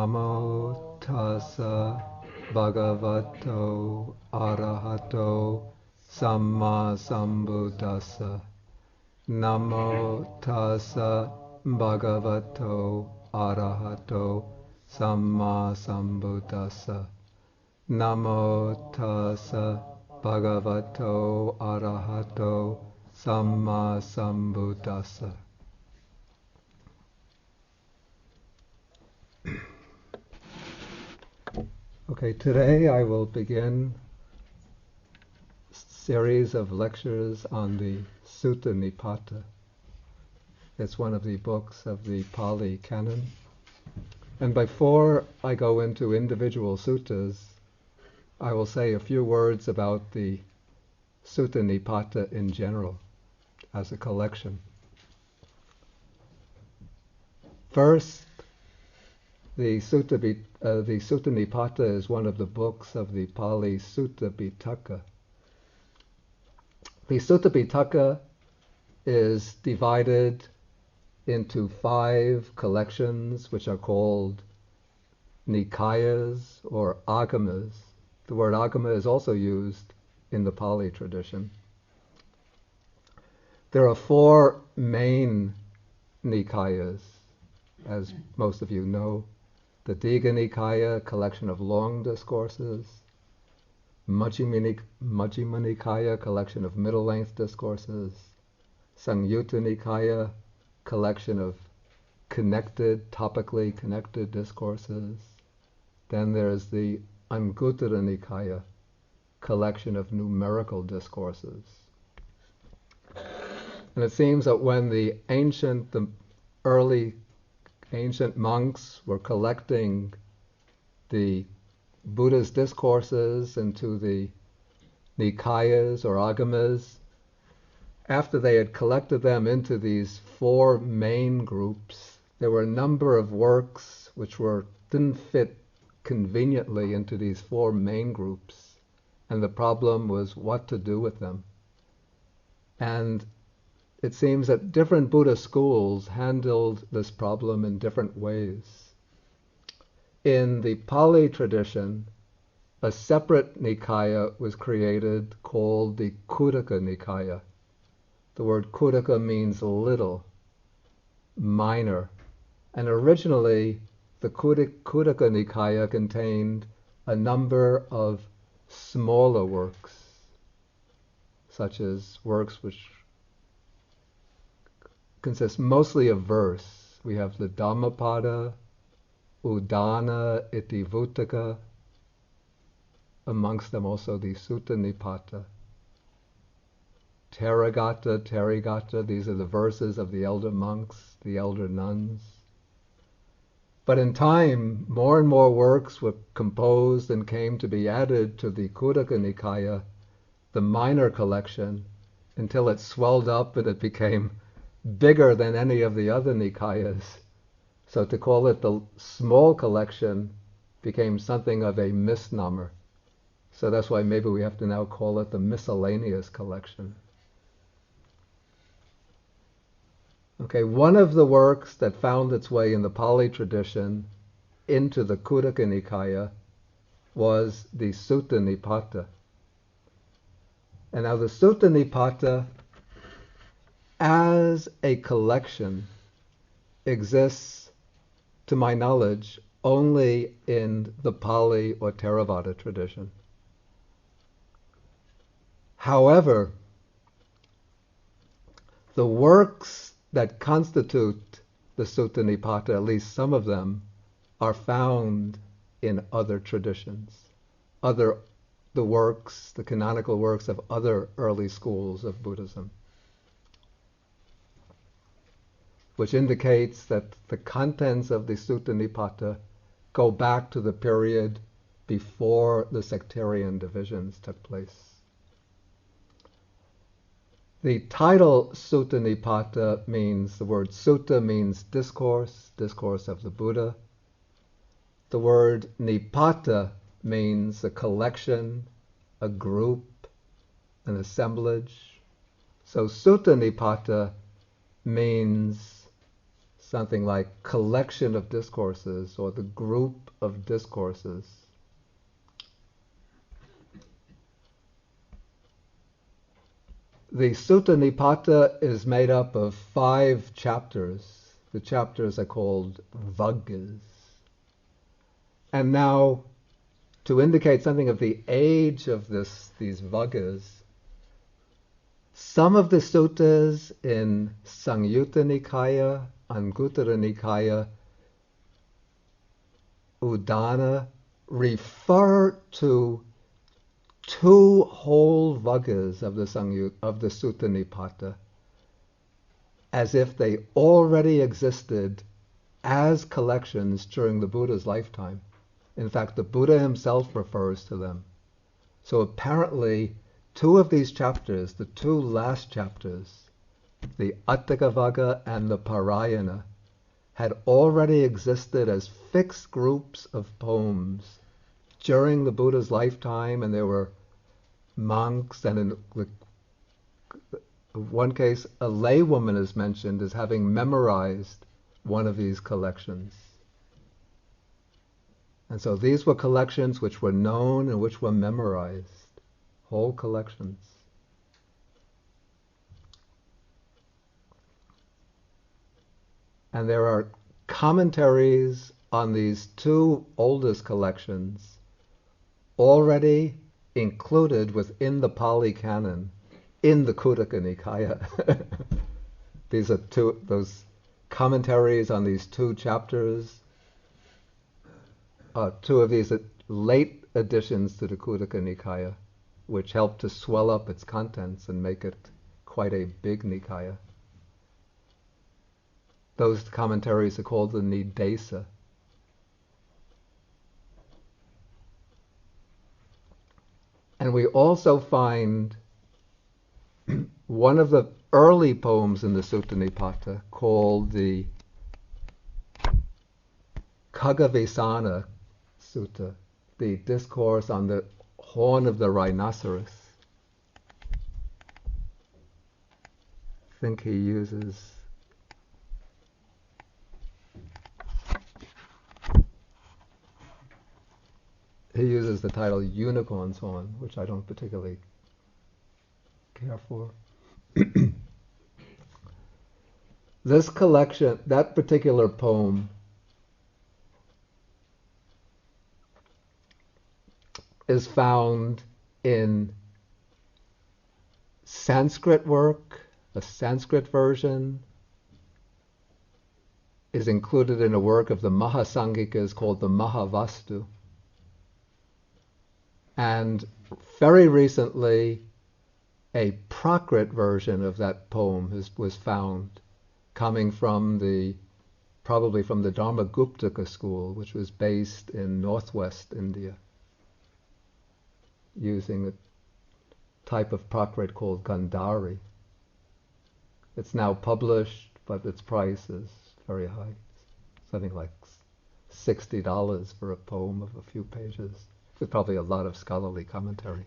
Namo tassa bhagavato arahato samma sambuddhassa. Namo tassa bhagavato arahato samma sambuddhassa. Namo tassa bhagavato arahato samma sambuddhassa. Okay, today I will begin a series of lectures on the Sutta Nipata. It's one of the books of the Pali Canon. And before I go into individual suttas, I will say a few words about the Sutta Nipata in general, as a collection. First, the Sutta Nipata is one of the books of the Pali Sutta Pitaka. The Sutta Pitaka is divided into 5 collections which are called Nikayas or Agamas. The word Agama is also used in the Pali tradition. There are 4 main Nikayas, as most of you know. The Digha Nikaya, a collection of long discourses. Majjhima Nikaya, a collection of middle-length discourses. Samyutta Nikaya, collection of topically connected discourses. Then there's the Anguttara Nikaya, collection of numerical discourses. And it seems that when the early ancient monks were collecting the Buddha's discourses into the Nikayas or Agamas, after they had collected them into these 4 main groups, there were a number of works which didn't fit conveniently into these 4 main groups, and the problem was what to do with them. And it seems that different Buddha schools handled this problem in different ways. In the Pali tradition, a separate Nikaya was created called the Khuddaka Nikaya. The word Khuddaka means little, minor. And originally, the Khuddaka Nikaya contained a number of smaller works, such as works which consist mostly of verse. We have the Dhammapada, Udana Itivuttaka, amongst them also the Sutta Nipata. Tathagata, these are the verses of the elder monks, the elder nuns. But in time, more and more works were composed and came to be added to the Khuddaka Nikaya, the minor collection, until it swelled up and it became bigger than any of the other Nikayas. So to call it the small collection became something of a misnomer. So that's why maybe we have to now call it the miscellaneous collection. Okay, one of the works that found its way in the Pali tradition into the Khuddaka Nikaya was the Sutta Nipata. And now the Sutta Nipata, as a collection, exists, to my knowledge, only in the Pali or Theravada tradition. However, the works that constitute the Sutta Nipata, at least some of them, are found in other traditions, the canonical works of other early schools of Buddhism, which indicates that the contents of the Sutta Nipata go back to the period before the sectarian divisions took place. The title Sutta Nipata means, the word sutta means discourse of the Buddha. The word Nipata means a collection, a group, an assemblage. So Sutta Nipata means something like collection of discourses or the group of discourses. The Sutta Nipata is made up of 5 chapters. The chapters are called vaggas. And now, to indicate something of the age of these vaggas, some of the suttas in Samyutta Nikaya, Anguttara Nikaya, Udana refer to 2 whole vaggas of the Sutta Nipata as if they already existed as collections during the Buddha's lifetime. In fact, the Buddha himself refers to them. So apparently, 2 of these chapters, the 2 last chapters, the Attaka and the Parayana, had already existed as fixed groups of poems during the Buddha's lifetime, and there were monks, and in one case, a laywoman is mentioned as having memorized one of these collections. And so these were collections which were known and which were memorized, whole collections. And there are commentaries on these 2 oldest collections already included within the Pali Canon in the Khuddaka Nikaya. These are those commentaries on these 2 chapters. 2 of these late additions to the Khuddaka Nikaya, which helped to swell up its contents and make it quite a big Nikaya. Those commentaries are called the Nidesa. And we also find one of the early poems in the Sutta Nipata called the Khaggavisana Sutta, the discourse on the horn of the rhinoceros. I think he uses the title Unicorn's Horn, which I don't particularly care for. This collection, that particular poem, is found in Sanskrit work. A Sanskrit version is included in a work of the Mahasangikas called the Mahavastu. And very recently, a Prakrit version of that poem was found, coming from probably from the Dharmaguptaka school, which was based in northwest India, using a type of Prakrit called Gandhari. It's now published, but its price is very high, something like $60 for a poem of a few pages, with probably a lot of scholarly commentary.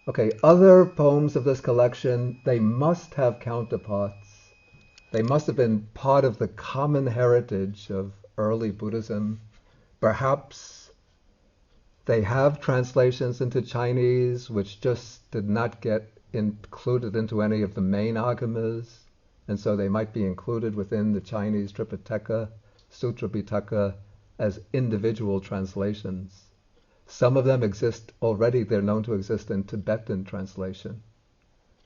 Okay, other poems of this collection, they must have counterparts. They must have been part of the common heritage of early Buddhism. Perhaps they have translations into Chinese which just did not get included into any of the main agamas, and so they might be included within the Chinese Tripitaka, Sutra Pitaka, as individual translations. Some of them exist already, they're known to exist in Tibetan translation,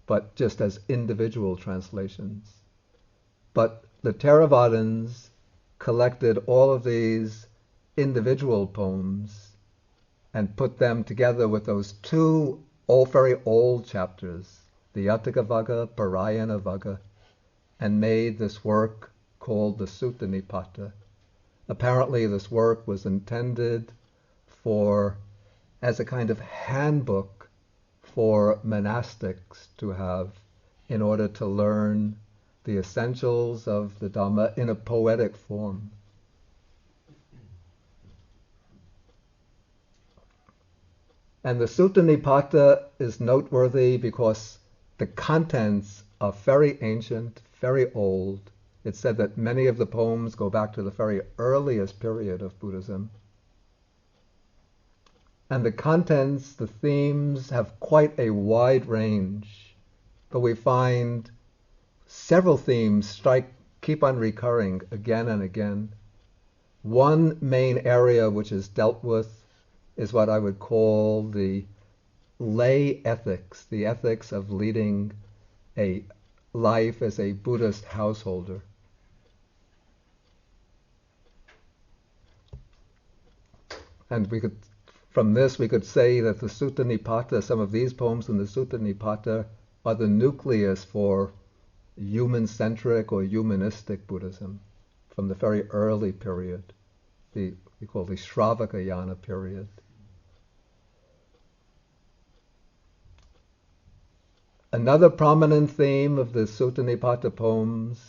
but just as individual translations. But the Theravadins collected all of these individual poems and put them together with those 2 very old chapters, the Attaka Vagga, Parayana Vagga, and made this work called the Sutta Nipata. Apparently this work was intended as a kind of handbook for monastics to have in order to learn the essentials of the Dhamma in a poetic form. And the Sutta Nipata is noteworthy because the contents are very ancient, very old. It's said that many of the poems go back to the very earliest period of Buddhism. And the contents, the themes, have quite a wide range. But we find several themes keep on recurring again and again. One main area which is dealt with is what I would call the lay ethics, the ethics of leading a life as a Buddhist householder. And from this we could say that the Sutta Nipata, some of these poems in the Sutta Nipata, are the nucleus for human-centric or humanistic Buddhism from the very early period, we call the Shravakayana period. Another prominent theme of the Sutta Nipata poems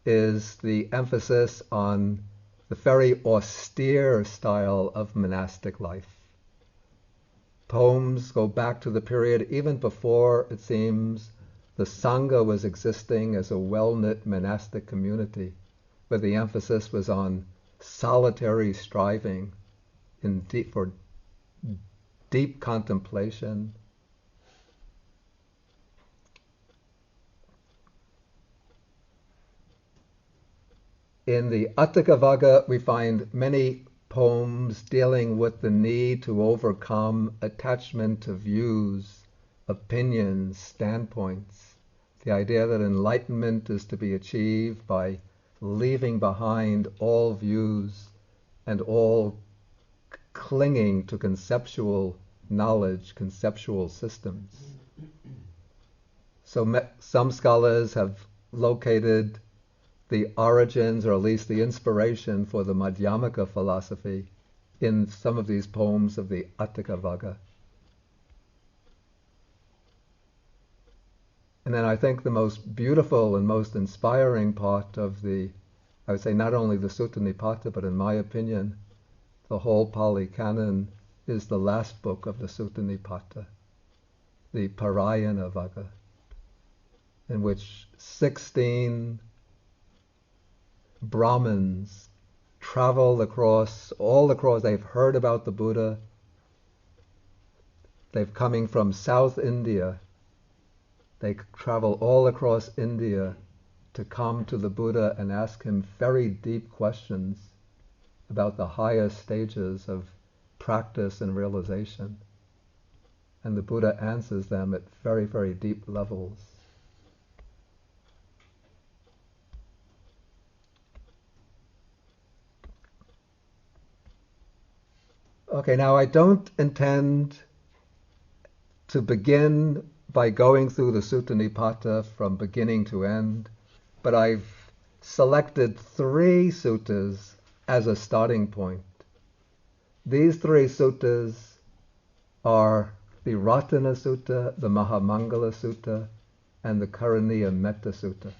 is the emphasis on the very austere style of monastic life. Poems go back to the period even before, it seems, the Sangha was existing as a well-knit monastic community, where the emphasis was on solitary striving for deep contemplation. In the Atthakavagga, we find many poems dealing with the need to overcome attachment to views, opinions, standpoints. The idea that enlightenment is to be achieved by leaving behind all views and all clinging to conceptual knowledge, conceptual systems. So some scholars have located the origins, or at least the inspiration, for the Madhyamaka philosophy in some of these poems of the Atthakavagga. And then I think the most beautiful and most inspiring part of I would say not only the Sutta Nipata, but in my opinion, the whole Pali Canon, is the last book of the Sutta Nipata, the Parayana Vagga, in which 16 Brahmins travel all across, they've heard about the Buddha, they've coming from South India, they travel all across India to come to the Buddha and ask him very deep questions about the highest stages of practice and realization. And the Buddha answers them at very, very deep levels. Okay, now I don't intend to begin by going through the Sutta Nipata from beginning to end, but I've selected 3 suttas as a starting point. These 3 suttas are the Ratana Sutta, the Mahamangala Sutta, and the Karaniya Metta Sutta.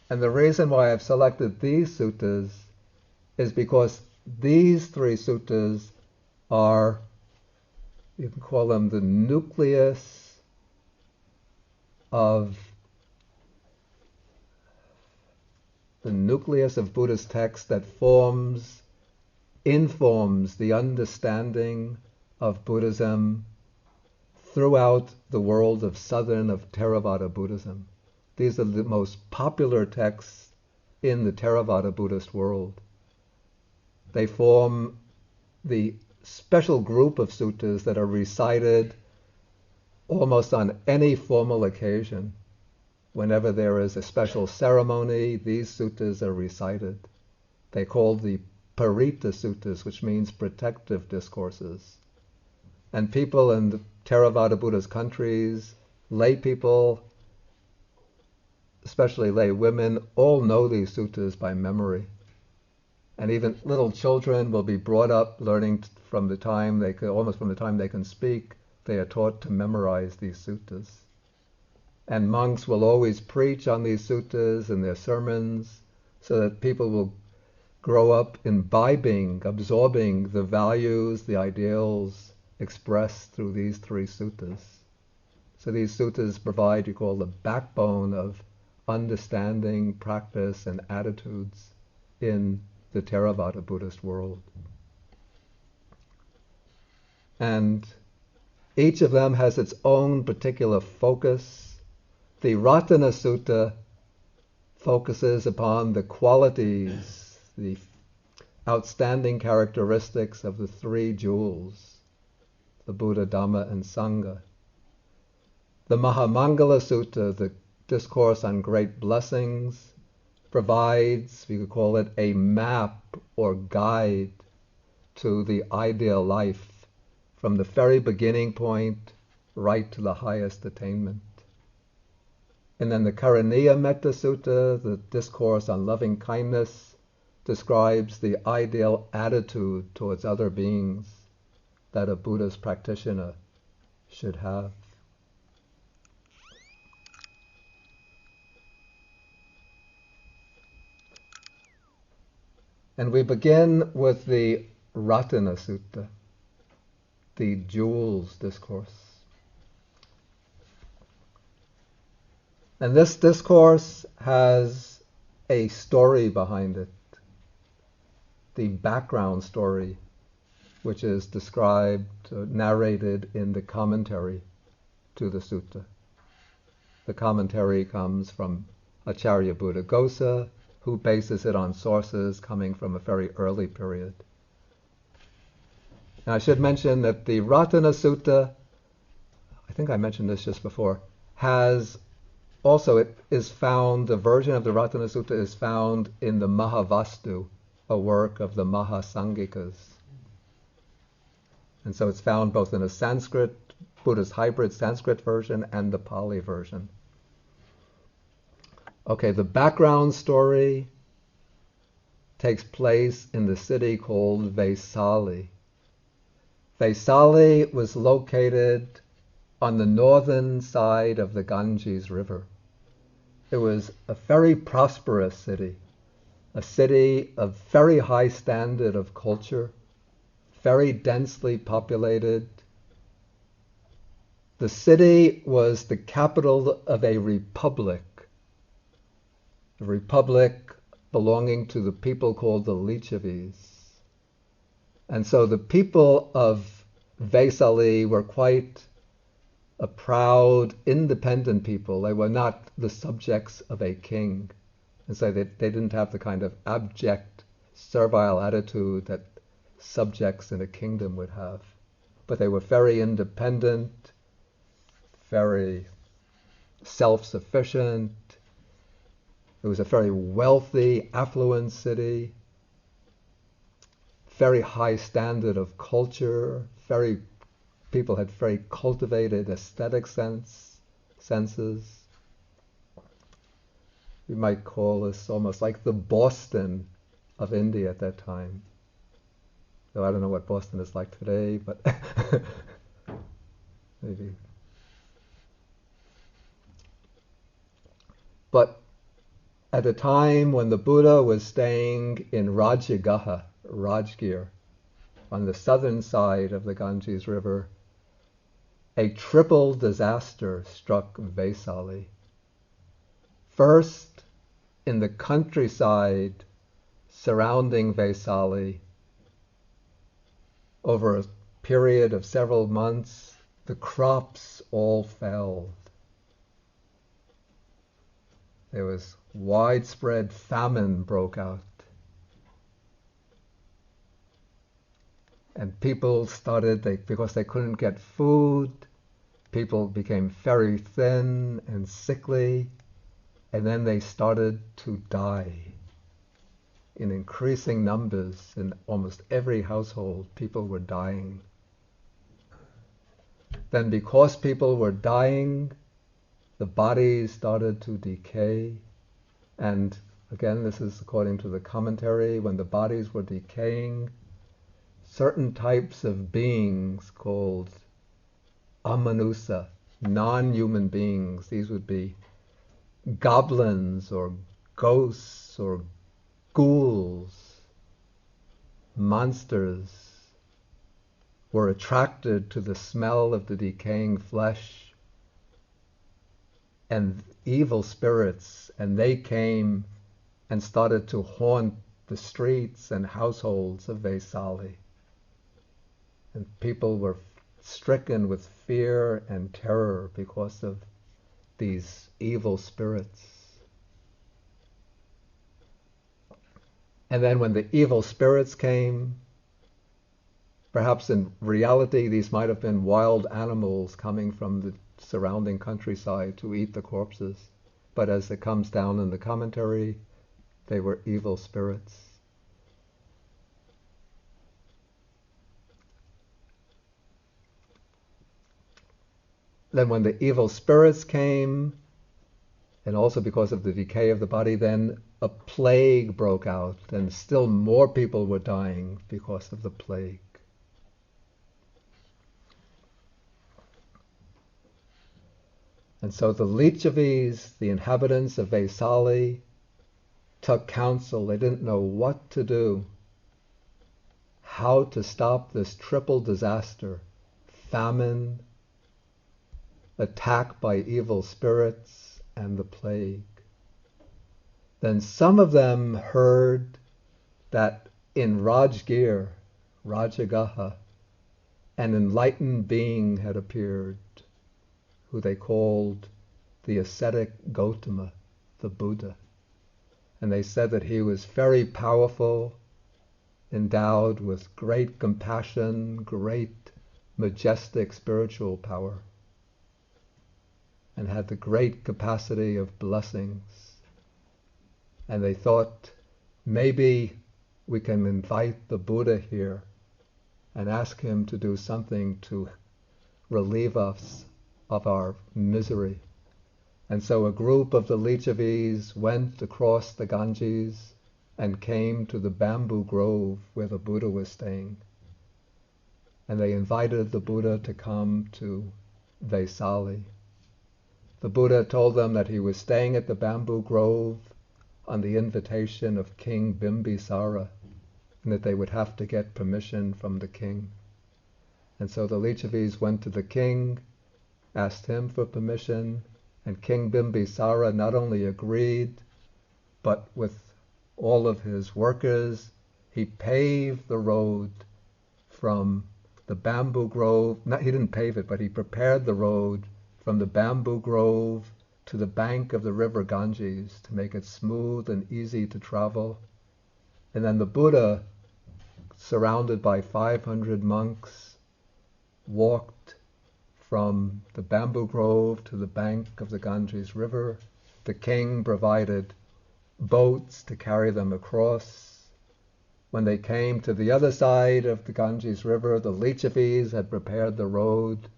And the reason why I've selected these suttas is because these 3 suttas are, you can call them the nucleus of Buddhist text that informs the understanding of Buddhism throughout the world of Theravada Buddhism. These are the most popular texts in the Theravada Buddhist world. They form the special group of suttas that are recited almost on any formal occasion. Whenever there is a special ceremony, these suttas are recited. They're called the paritta suttas, which means protective discourses. And people in the Theravada Buddhist countries, lay people, especially lay women, all know these suttas by memory. And even little children will be brought up learning almost from the time they can speak, they are taught to memorize these suttas. And monks will always preach on these suttas in their sermons so that people will grow up imbibing, absorbing the values, the ideals expressed through these 3 suttas. So these suttas provide, you call, the backbone of understanding, practice, and attitudes in the Theravada Buddhist world. And each of them has its own particular focus. The Ratana Sutta focuses upon the qualities, the outstanding characteristics of the three jewels, the Buddha, Dhamma, and Sangha. The Mahamangala Sutta, the discourse on great blessings, provides, we could call it, a map or guide to the ideal life from the very beginning point right to the highest attainment. And then the Karaniya Metta Sutta, the discourse on loving kindness, describes the ideal attitude towards other beings that a Buddhist practitioner should have. And we begin with the Ratana Sutta, the Jewels Discourse. And this discourse has a story behind it, the background story, which is described, narrated in the commentary to the sutta. The commentary comes from Acharya Buddhaghosa, who bases it on sources coming from a very early period. And I should mention that the Ratana Sutta, I think I mentioned this just before, has also, it is found, the version of the Ratana Sutta is found in the Mahavastu, a work of the Mahasangikas. And so it's found both in a Sanskrit, Buddhist hybrid Sanskrit version and the Pali version. Okay, the background story takes place in the city called Vesali. Vesali was located on the northern side of the Ganges River. It was a very prosperous city, a city of very high standard of culture, very densely populated. The city was the capital of a republic belonging to the people called the Lichavis. And so the people of Vesali were quite a proud, independent people. They were not the subjects of a king. And so they didn't have the kind of abject, servile attitude that subjects in a kingdom would have. But they were very independent, very self-sufficient. It was a very wealthy, affluent city, very high standard of culture, people had very cultivated aesthetic senses. We might call this almost like the Boston of India at that time. Though I don't know what Boston is like today, but maybe. But at a time when the Buddha was staying in Rajagaha, Rajgir, on the southern side of the Ganges River, a triple disaster struck Vesali. First, in the countryside surrounding Vesali, over a period of several months, the crops all failed. There was widespread famine broke out. And people because they couldn't get food, people became very thin and sickly, and then they started to die. In increasing numbers, in almost every household, people were dying. Then because people were dying, the bodies started to decay. And again, this is according to the commentary, when the bodies were decaying, certain types of beings called amanusa, non-human beings, these would be goblins or ghosts or ghouls, monsters, were attracted to the smell of the decaying flesh and evil spirits, and they came and started to haunt the streets and households of Vesali. And people were stricken with fear and terror because of these evil spirits. And then when the evil spirits came, perhaps in reality these might have been wild animals coming from the surrounding countryside to eat the corpses. But as it comes down in the commentary, they were evil spirits. Then when the evil spirits came, and also because of the decay of the body, then a plague broke out, and still more people were dying because of the plague. And so the Lichavis, the inhabitants of Vesali, took counsel. They didn't know what to do, how to stop this triple disaster: famine, attack by evil spirits, and the plague. Then some of them heard that in Rajgir, Rajagaha, an enlightened being had appeared, who they called the ascetic Gautama, the Buddha. And they said that he was very powerful, endowed with great compassion, great majestic spiritual power, and had the great capacity of blessings. And they thought, maybe we can invite the Buddha here and ask him to do something to relieve us of our misery. And so a group of the Lichavis went across the Ganges and came to the bamboo grove where the Buddha was staying. And they invited the Buddha to come to Vesali. The Buddha told them that he was staying at the bamboo grove on the invitation of King Bimbisara, and that they would have to get permission from the king. And so the Lichavis went to the king, asked him for permission, and King Bimbisara not only agreed, but with all of his workers, he paved the road from the bamboo grove. He didn't pave it, but he prepared the road from the bamboo grove to the bank of the river Ganges to make it smooth and easy to travel. And then the Buddha, surrounded by 500 monks, walked from the bamboo grove to the bank of the Ganges River. The king provided boats to carry them across. When they came to the other side of the Ganges River, the Lichavis had prepared the road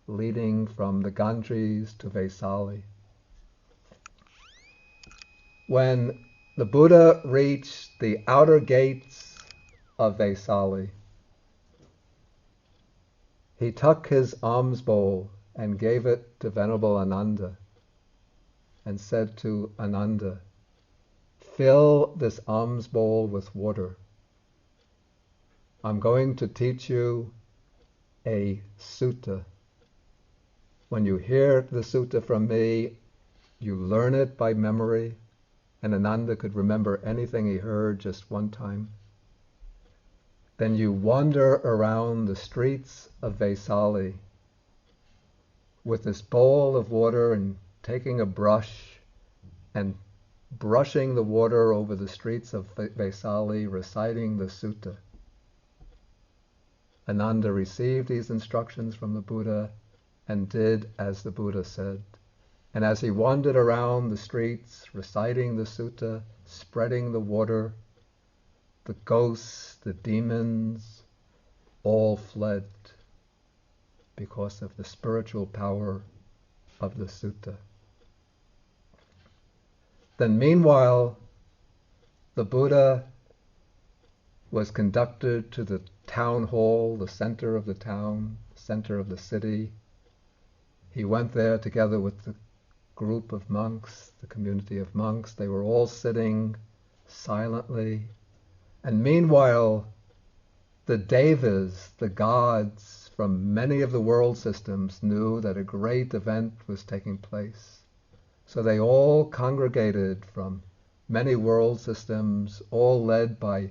leading from the Ganges to Vesali. When the Buddha reached the outer gates of Vesali, he took his alms bowl and gave it to Venerable Ananda and said to Ananda, "Fill this alms bowl with water. I'm going to teach you a sutta. When you hear the sutta from me, you learn it by memory." And Ananda could remember anything he heard just one time. Then you wander around the streets of Vesali with this bowl of water and taking a brush and brushing the water over the streets of Vesali, reciting the sutta. Ananda received these instructions from the Buddha and did as the Buddha said. And as he wandered around the streets, reciting the sutta, spreading the water, the ghosts, the demons, all fled because of the spiritual power of the sutta. Then meanwhile, the Buddha was conducted to the town hall, the center of the town, center of the city. He went there together with the group of monks, the community of monks. They were all sitting silently. And meanwhile, the devas, the gods from many of the world systems, knew that a great event was taking place. So they all congregated from many world systems, all led by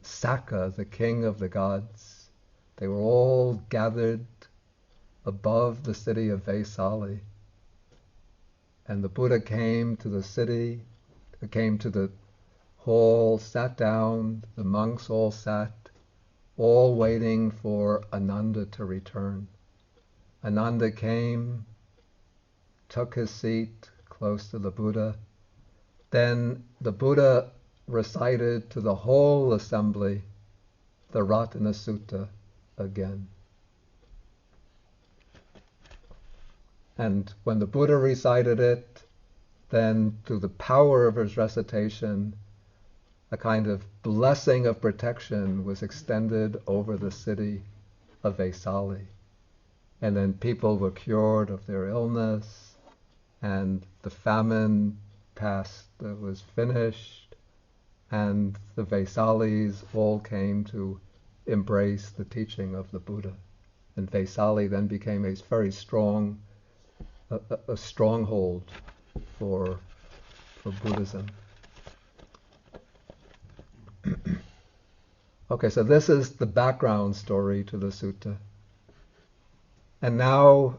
Sakka, the king of the gods. They were all gathered above the city of Vesali. And the Buddha came to the city, came to the hall, sat down, the monks all sat, all waiting for Ananda to return. Ananda came, took his seat close to the Buddha. Then the Buddha recited to the whole assembly the Ratana Sutta again. And when the Buddha recited it, then through the power of his recitation, a kind of blessing of protection was extended over the city of Vesali. And then people were cured of their illness, and the famine was finished, and the Vesalis all came to embrace the teaching of the Buddha. And Vesali then became a very strong, a stronghold for Buddhism. Okay, so this is the background story to the sutta. And now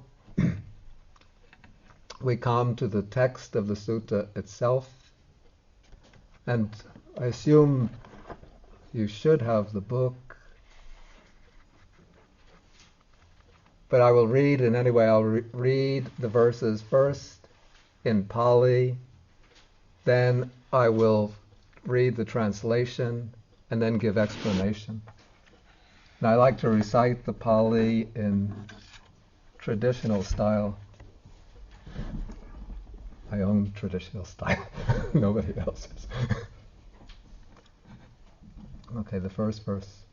we come to the text of the sutta itself. And I assume you should have the book. But I will read in any way. I'll read the verses first in Pali. Then I will read the translation and then give explanation. And I like to recite the Pali in traditional style. My own traditional style. Nobody else's. Okay, the first verse.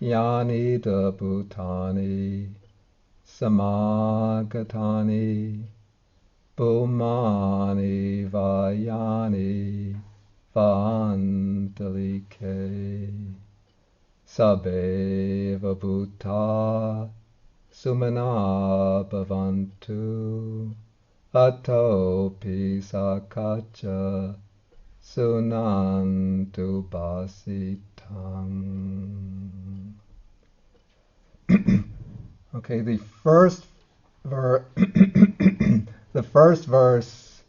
Yani da bhutani samagatani bhumani vayani vantalike sabeva bhuta sumana bhavantu atopi sakacha sunantu basitang. Okay, the first verse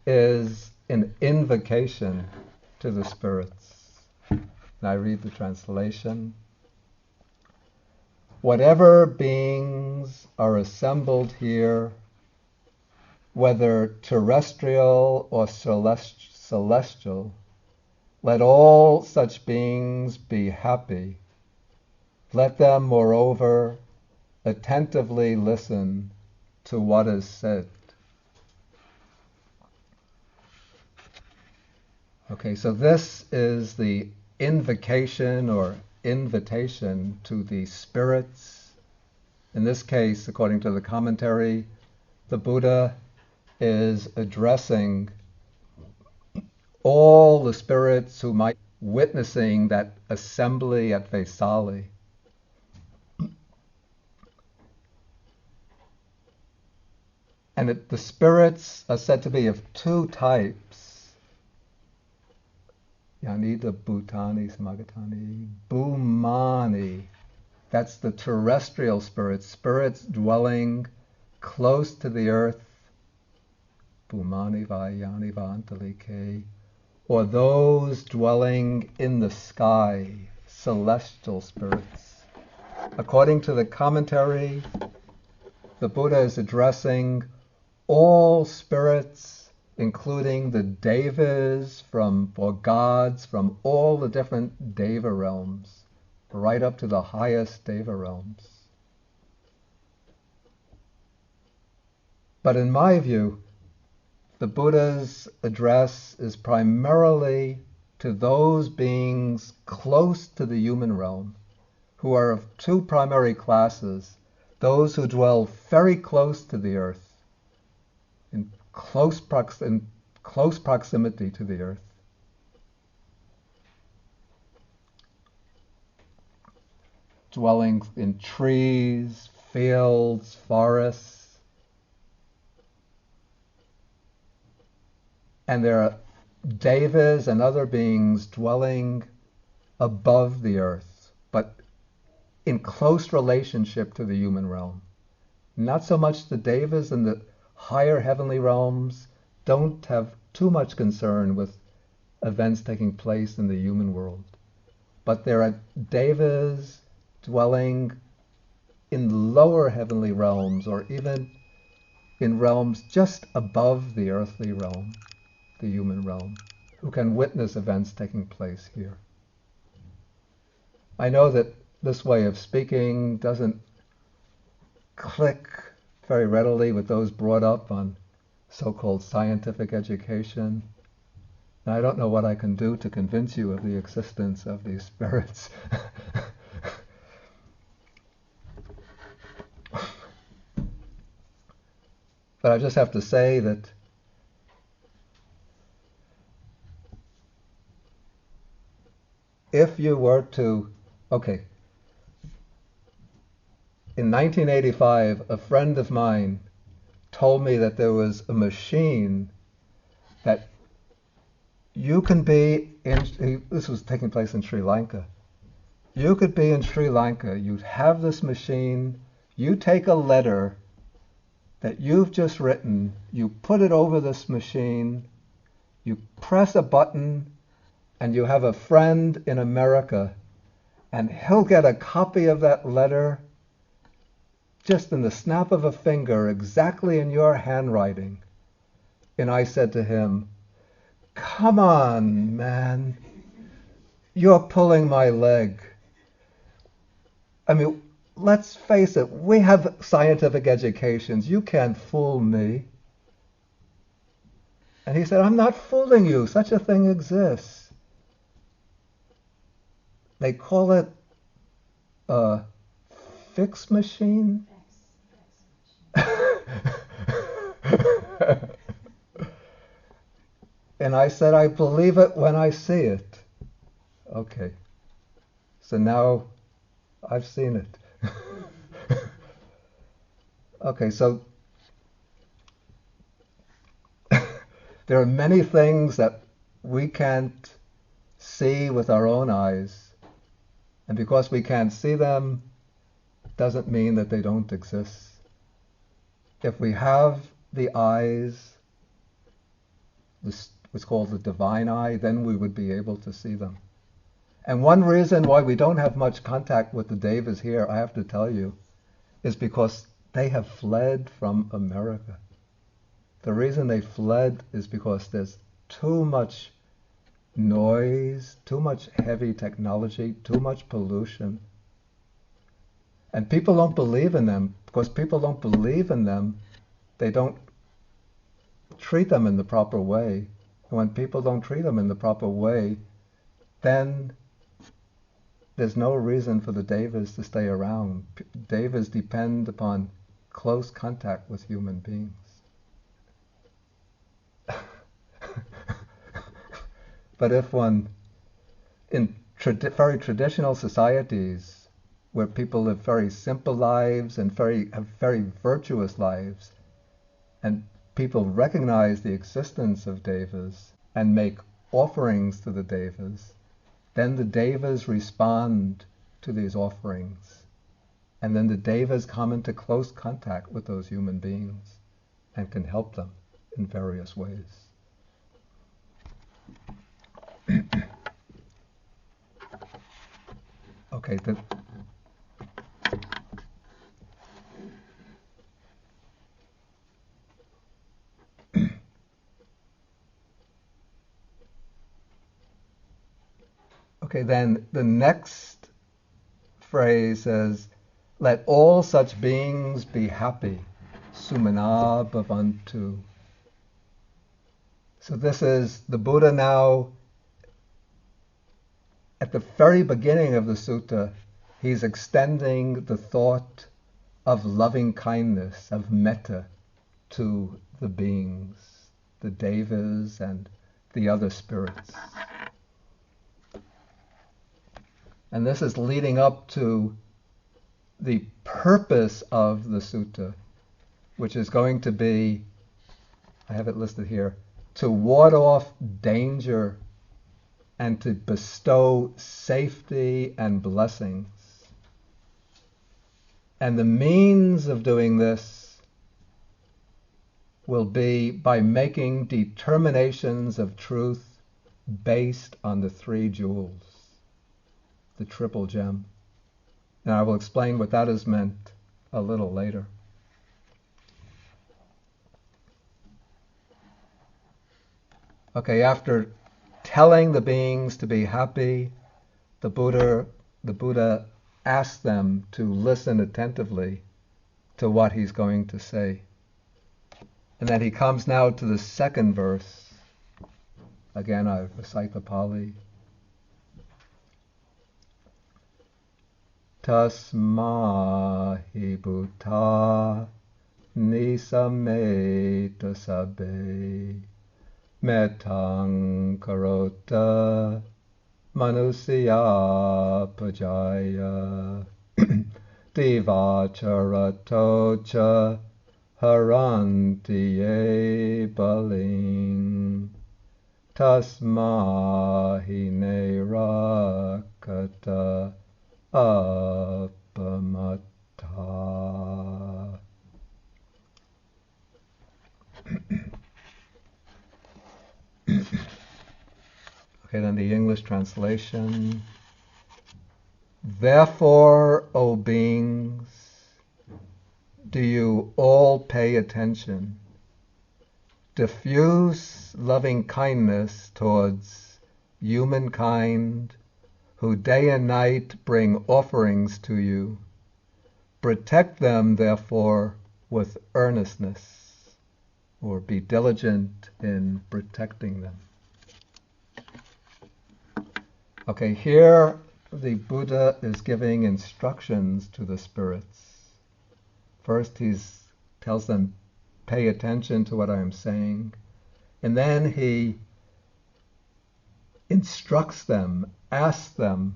is an invocation to the spirits. And I read the translation. Whatever beings are assembled here, whether terrestrial or celestial, let all such beings be happy. Let them, moreover, attentively listen to what is said. Okay, so this is the invocation or invitation to the spirits. In this case, according to the commentary, the Buddha is addressing all the spirits who might be witnessing that assembly at Vesali. And the spirits are said to be of two types. Yanida Bhutani Samagatani. Bhumani. That's the terrestrial spirits, spirits dwelling close to the earth. Bhumani Vayani Vantalike. Or those dwelling in the sky, celestial spirits. According to the commentary, the Buddha is addressing all spirits, including the devas or gods from all the different deva realms, right up to the highest deva realms. But in my view, the Buddha's address is primarily to those beings close to the human realm, who are of two primary classes: those who dwell very close to the earth, in close proximity to the earth. dwelling in trees, fields, forests. And there are devas and other beings dwelling above the earth, but in close relationship to the human realm. Not so much the devas and the higher heavenly realms don't have too much concern with events taking place in the human world. But there are devas dwelling in lower heavenly realms, or even in realms just above the earthly realm, the human realm, who can witness events taking place here. I know that this way of speaking doesn't click very readily with those brought up on so-called scientific education. And I don't know what I can do to convince you of the existence of these spirits. But I just have to say that if you were to, in 1985, a friend of mine told me that there was a machine that you can be in, this was taking place in Sri Lanka. You could be in Sri Lanka, you'd have this machine, you take a letter that you've just written, you put it over this machine, you press a button, and you have a friend in America, and he'll get a copy of that letter just in the snap of a finger, exactly in your handwriting. And I said to him, "Come on, man. You're pulling my leg. I mean, let's face it, we have scientific educations. You can't fool me." And he said, "I'm not fooling you. Such a thing exists. They call it a fix machine." And I said, "I believe it when I see it." Okay. So now I've seen it. Okay, so there are many things that we can't see with our own eyes. And because we can't see them, doesn't mean that they don't exist. If we have the eyes, what's called the divine eye, then we would be able to see them. And one reason why we don't have much contact with the devas here, I have to tell you, is because they have fled from America. The reason they fled is because there's too much noise, too much heavy technology, too much pollution. And people don't believe in them. Because people don't believe in them, they don't treat them in the proper way. And when people don't treat them in the proper way, then there's no reason for the devas to stay around. Devas depend upon close contact with human beings. But if one, in very traditional societies, where people live very simple lives and have very virtuous lives, and people recognize the existence of devas and make offerings to the devas, then the devas respond to these offerings. And then the devas come into close contact with those human beings and can help them in various ways. Okay, okay, then the next phrase is, "Let all such beings be happy, sumana bhavantu." So this is the Buddha now, at the very beginning of the sutta, he's extending the thought of loving kindness, of metta, to the beings, the devas and the other spirits. And this is leading up to the purpose of the sutta, which is going to be, I have it listed here, to ward off danger and to bestow safety and blessings. And the means of doing this will be by making determinations of truth based on the three jewels, the triple gem. And I will explain what that is meant a little later. Okay, after telling the beings to be happy, the Buddha asked them to listen attentively to what he's going to say. And then he comes now to the second verse. Again, I recite the Pali. Tasmahi bhuta nisameta sabbe metang karota manusya pajaya divacharatocha haranti ye baling tasmahi nerakata apamata. Okay, then the English translation. Therefore, O beings, do you all pay attention. Diffuse loving kindness towards humankind who day and night bring offerings to you. Protect them, therefore, with earnestness, or be diligent in protecting them. Okay, here the Buddha is giving instructions to the spirits. First, he tells them, pay attention to what I am saying. And then he instructs them, asks them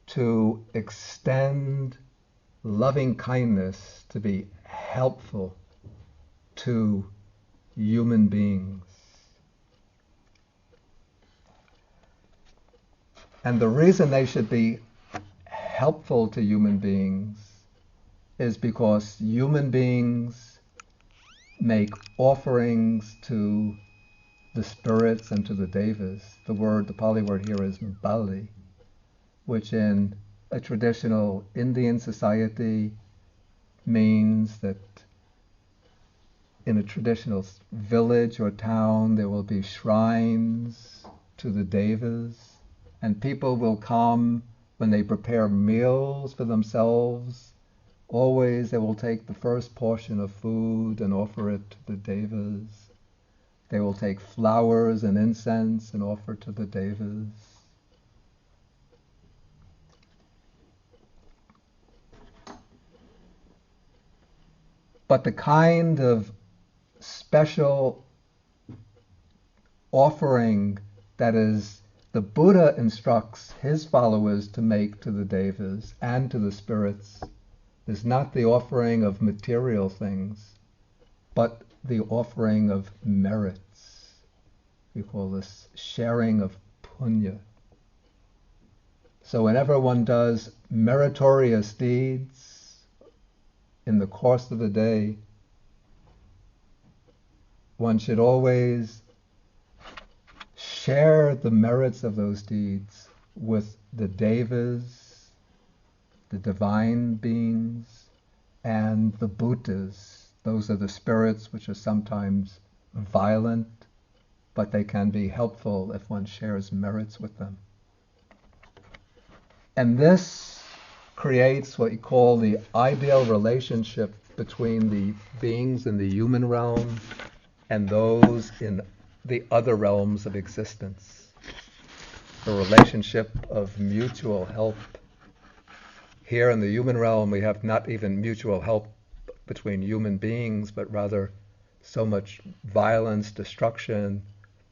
to extend loving kindness, to be helpful to human beings. And the reason they should be helpful to human beings is because human beings make offerings to the spirits and to the devas. The Pali word here is Bali, which in a traditional Indian society means that in a traditional village or town there will be shrines to the devas, and people will come when they prepare meals for themselves. Always they will take the first portion of food and offer it to the devas. They will take flowers and incense and offer to the devas. But the kind of special offering that is the Buddha instructs his followers to make to the devas and to the spirits is not the offering of material things, but the offering of merits. We call this sharing of punya. So whenever one does meritorious deeds in the course of the day, one should always share the merits of those deeds with the devas, the divine beings, and the bhutas. Those are the spirits which are sometimes violent, but they can be helpful if one shares merits with them. And this creates what you call the ideal relationship between the beings in the human realm and those in the other realms of existence. The relationship of mutual help. Here in the human realm, we have not even mutual help between human beings, but rather so much violence, destruction,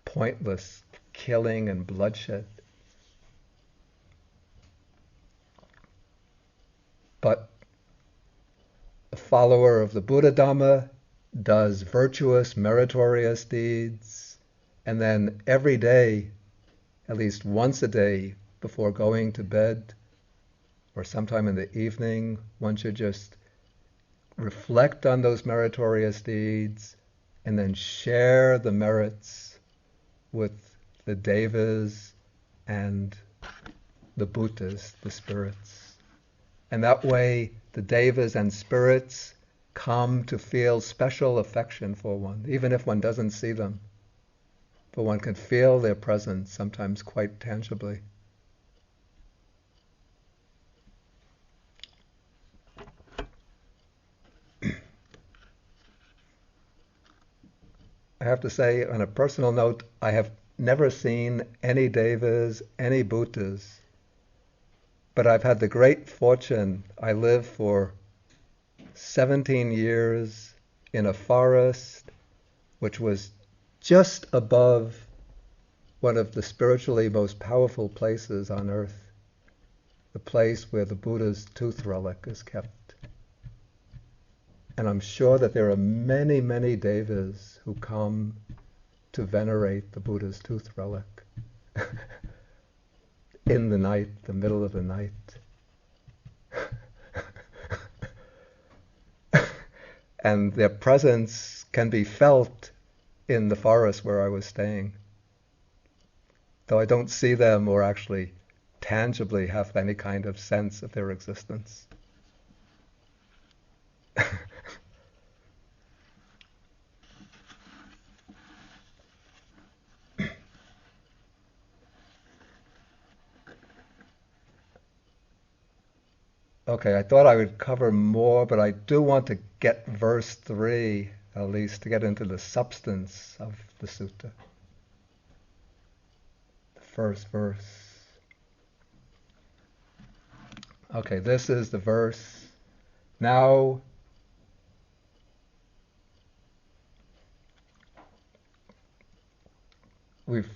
pointless killing and bloodshed. But a follower of the Buddha Dhamma does virtuous, meritorious deeds, and then every day, at least once a day, before going to bed, or sometime in the evening, one should just reflect on those meritorious deeds and then share the merits with the devas and the bhutas, the spirits. And that way the devas and spirits come to feel special affection for one, even if one doesn't see them. But one can feel their presence, sometimes quite tangibly. I have to say, on a personal note, I have never seen any devas, any bhutas, but I've had the great fortune. I lived for 17 years in a forest which was just above one of the spiritually most powerful places on earth, the place where the Buddha's tooth relic is kept. And I'm sure that there are many, many devas who come to venerate the Buddha's tooth relic in the night, the middle of the night. And their presence can be felt in the forest where I was staying. Though I don't see them or actually tangibly have any kind of sense of their existence. Okay, I thought I would cover more, but I do want to get verse 3, at least, to get into the substance of the sutta. The first verse. Okay, this is the verse. Now, we've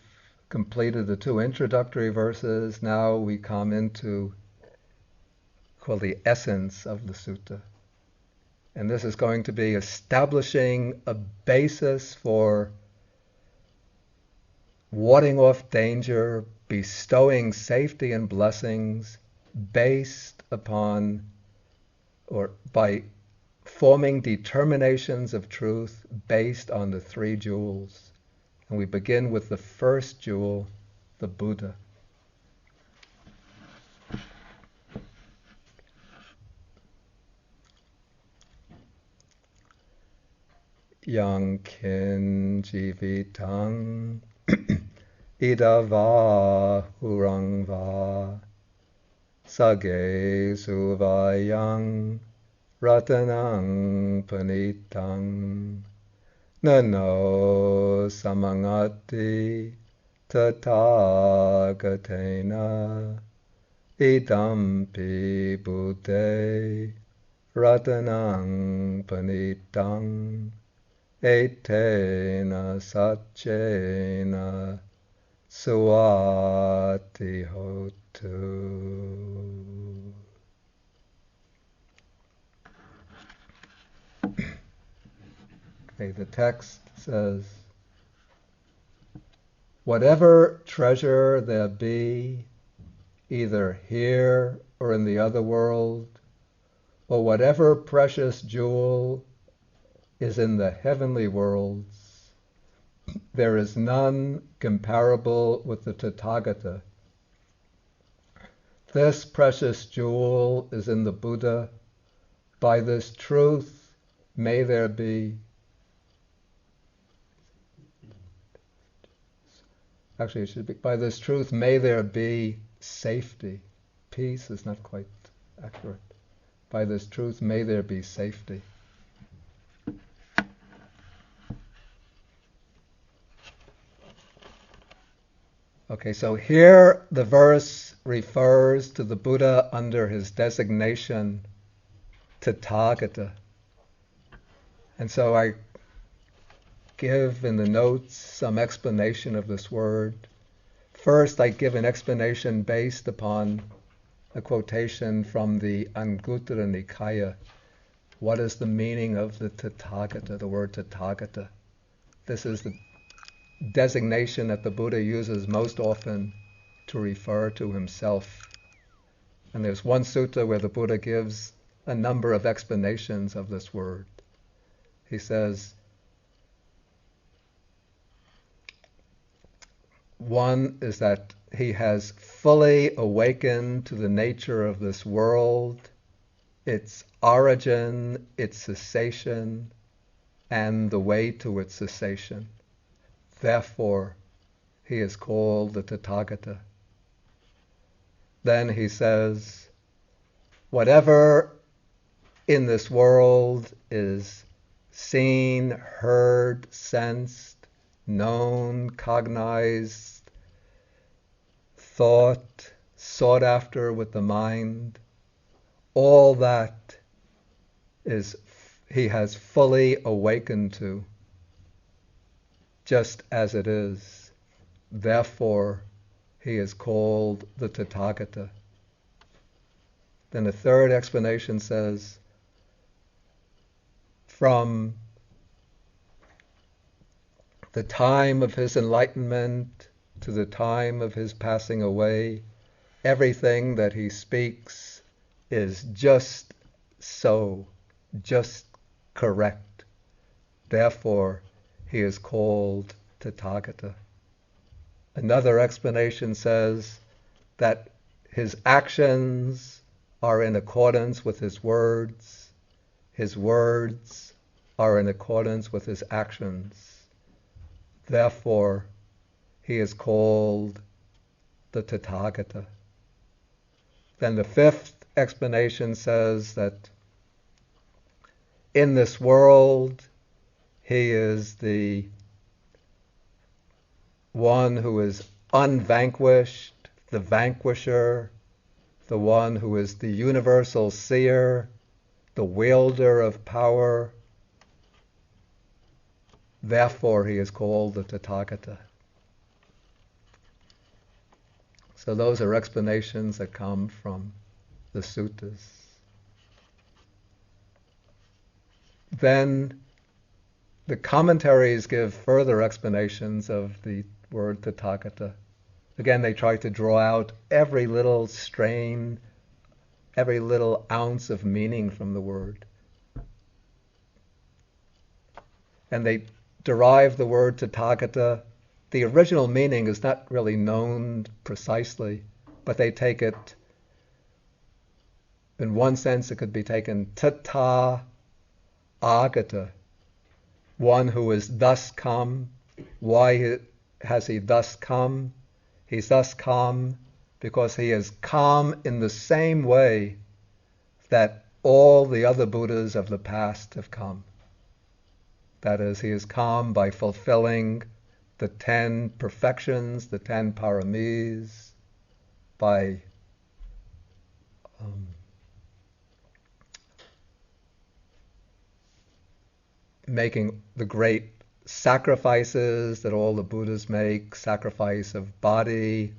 completed the 2 introductory verses. Now we come into called the essence of the sutta. And this is going to be establishing a basis for warding off danger, bestowing safety and blessings based upon or by forming determinations of truth based on the 3 jewels. And we begin with the first jewel, the Buddha. Yang kin jivitang idava hurang va sage suvayang ratanang panitang nano samangati tathagatena idampi buddhe ratanang panitang etena satchena suati hotu. Okay, the text says, whatever treasure there be, either here or in the other world, or whatever precious jewel is in the heavenly worlds, there is none comparable with the Tathagata. This precious jewel is in the Buddha. By this truth may there be Actually, it should be, by this truth may there be safety. Peace is not quite accurate. By this truth may there be safety. Okay, so here the verse refers to the Buddha under his designation Tathagata. And so I give in the notes some explanation of this word. First, I give an explanation based upon a quotation from the Anguttara Nikaya, What is the meaning of the Tathagata, the word Tathagata? This is the designation that the Buddha uses most often to refer to himself. And there's one sutta where the Buddha gives a number of explanations of this word. He says, one is that he has fully awakened to the nature of this world, its origin, its cessation, and the way to its cessation. Therefore, he is called the Tathagata. Then he says, whatever in this world is seen, heard, sensed, known, cognized, thought, sought after with the mind, all that is he has fully awakened to, just as it is. Therefore, he is called the Tathagata. Then the third explanation says, from the time of his enlightenment to the time of his passing away, everything that he speaks is just so, just correct. Therefore, he is called Tathagata. Another explanation says that his actions are in accordance with his words are in accordance with his actions. Therefore, he is called the Tathagata. Then the fifth explanation says that in this world, he is the one who is unvanquished, the vanquisher, the one who is the universal seer, the wielder of power. Therefore, he is called the Tathagata. So those are explanations that come from the suttas. Then the commentaries give further explanations of the word Tathagata. Again, they try to draw out every little strain, every little ounce of meaning from the word. And they derive the word Tathagata. The original meaning is not really known precisely, but they take it, in one sense it could be taken Tathagata, one who is thus come. Why has he thus come? He's thus come because he has come in the same way that all the other Buddhas of the past have come. That is, he has come by fulfilling the 10 perfections, the 10 paramis, by making the great sacrifices that all the Buddhas make, sacrifice of body,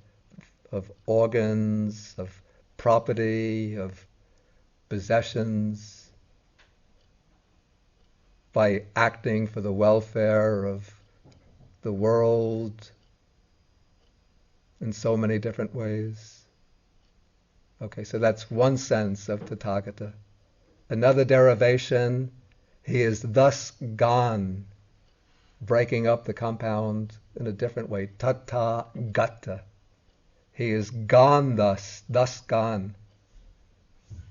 of organs, of property, of possessions, by acting for the welfare of the world in so many different ways. Okay, so that's one sense of Tathagata. Another derivation, he is thus gone, breaking up the compound in a different way. Tathagata. He is gone thus gone.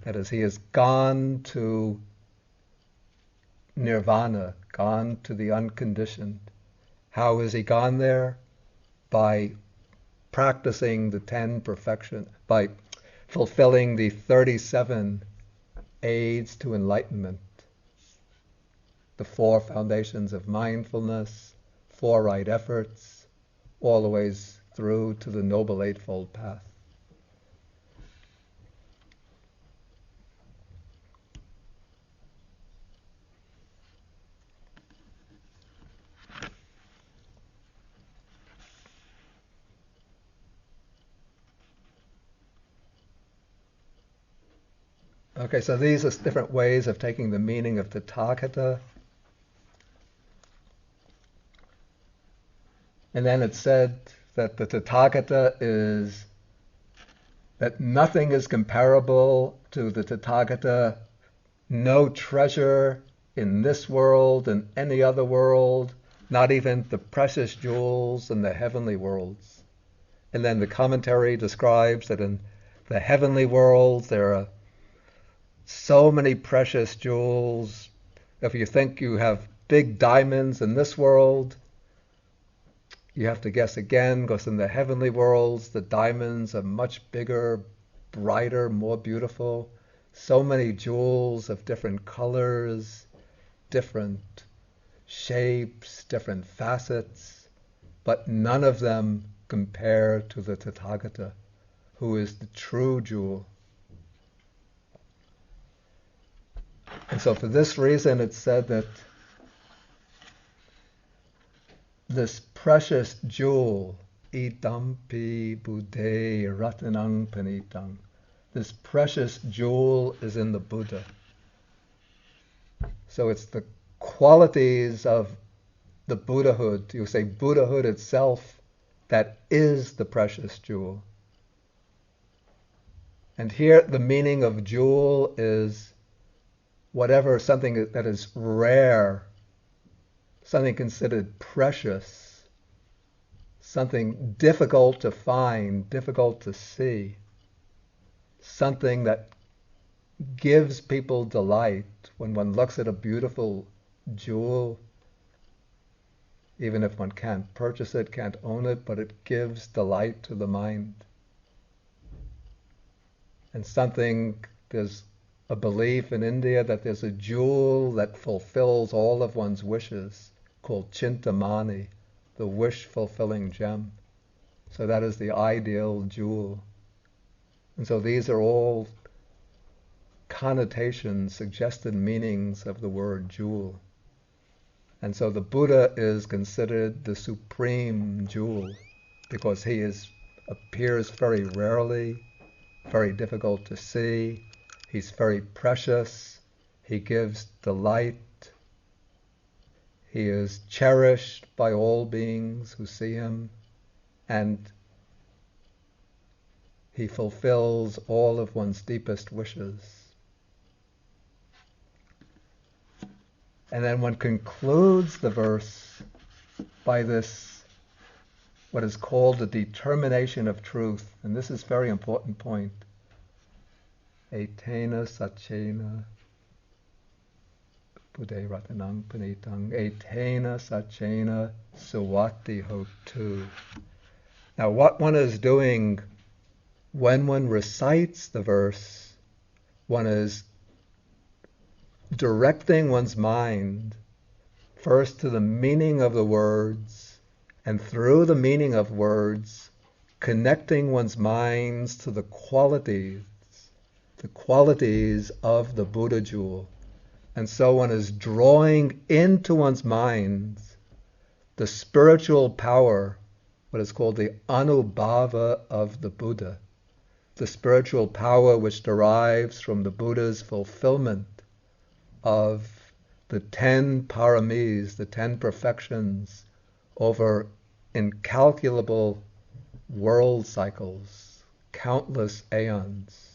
That is, he is gone to nirvana, gone to the unconditioned. How is he gone there? By practicing the 10 perfections, by fulfilling the 37 aids to enlightenment, the 4 foundations of mindfulness, 4 right efforts, all the ways through to the Noble Eightfold Path. Okay, so these are different ways of taking the meaning of Tathagata. And then it said that the Tathagata is, that nothing is comparable to the Tathagata, no treasure in this world and any other world, not even the precious jewels in the heavenly worlds. And then the commentary describes that in the heavenly worlds there are so many precious jewels. If you think you have big diamonds in this world, you have to guess again, because in the heavenly worlds, the diamonds are much bigger, brighter, more beautiful. So many jewels of different colors, different shapes, different facets, but none of them compare to the Tathagata, who is the true jewel. And so for this reason, it's said that this precious jewel, idampi Buddhe ratanang panitang, this precious jewel is in the Buddha. So it's the qualities of the Buddhahood, you say Buddhahood itself, that is the precious jewel. And here the meaning of jewel is whatever, something that is rare, something considered precious, something difficult to find, difficult to see, something that gives people delight. When one looks at a beautiful jewel, even if one can't purchase it, can't own it, but it gives delight to the mind. And there's a belief in India that there's a jewel that fulfills all of one's wishes, called Chintamani, the wish-fulfilling gem. So that is the ideal jewel. And so these are all connotations, suggested meanings of the word jewel. And so the Buddha is considered the supreme jewel because he appears very rarely, very difficult to see. He's very precious. He gives delight. He is cherished by all beings who see him, and he fulfills all of one's deepest wishes. And then one concludes the verse by this, what is called the determination of truth. And this is a very important point. Etena sachena Buddhe ratanang panitang etena sachena suwati hotu. Now what one is doing when one recites the verse, one is directing one's mind first to the meaning of the words, and through the meaning of words, connecting one's minds to the qualities of the Buddha jewel. And so one is drawing into one's minds the spiritual power, what is called the anubhava of the Buddha, the spiritual power which derives from the Buddha's fulfillment of the 10 paramis, the 10 perfections, over incalculable world cycles, countless aeons.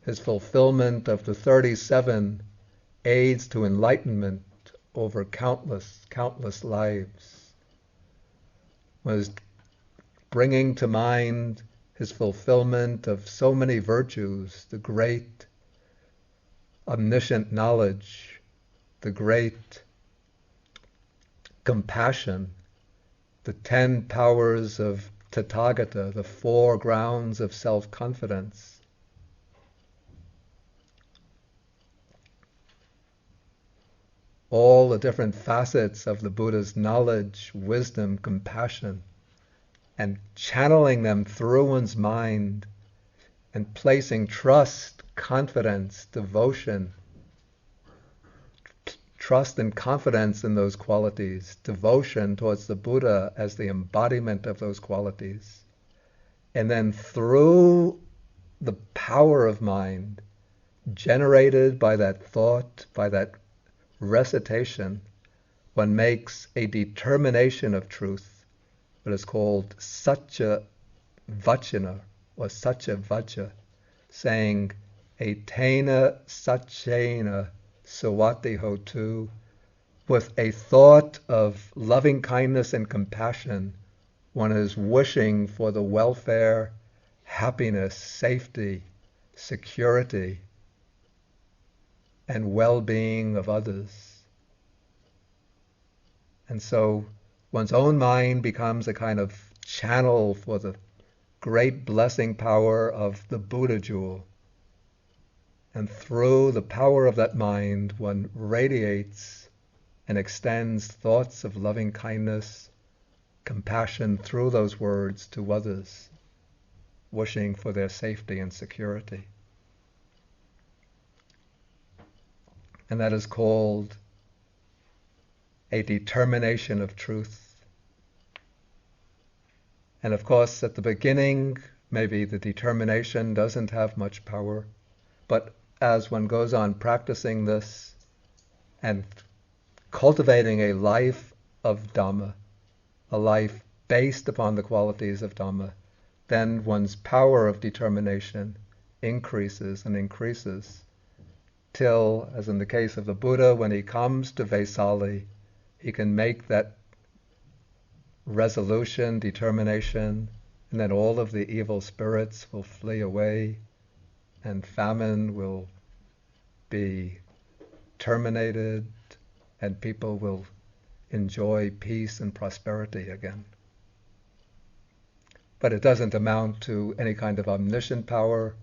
His fulfillment of the 37 aids to enlightenment over countless lives. Was bringing to mind his fulfillment of so many virtues, the great omniscient knowledge, the great compassion, the 10 powers of Tathagata, the 4 grounds of self-confidence. All the different facets of the Buddha's knowledge, wisdom, compassion, and channeling them through one's mind and placing trust, confidence, devotion, trust and confidence in those qualities, devotion towards the Buddha as the embodiment of those qualities. And then through the power of mind, generated by that thought, by that recitation, one makes a determination of truth, what is called Satya Vachana or Satya Vacha, saying Etena Satchena Sawati Hotu, with a thought of loving kindness and compassion, one is wishing for the welfare, happiness, safety, security, and well-being of others. And so one's own mind becomes a kind of channel for the great blessing power of the Buddha jewel. And through the power of that mind, one radiates and extends thoughts of loving kindness, compassion through those words to others, wishing for their safety and security. And that is called a determination of truth. And of course, at the beginning, maybe the determination doesn't have much power, but as one goes on practicing this and cultivating a life of Dhamma, a life based upon the qualities of Dhamma, then one's power of determination increases and increases till, as in the case of the Buddha, when he comes to Vesali, he can make that resolution, determination, and then all of the evil spirits will flee away and famine will be terminated and people will enjoy peace and prosperity again. But it doesn't amount to any kind of omniscient power,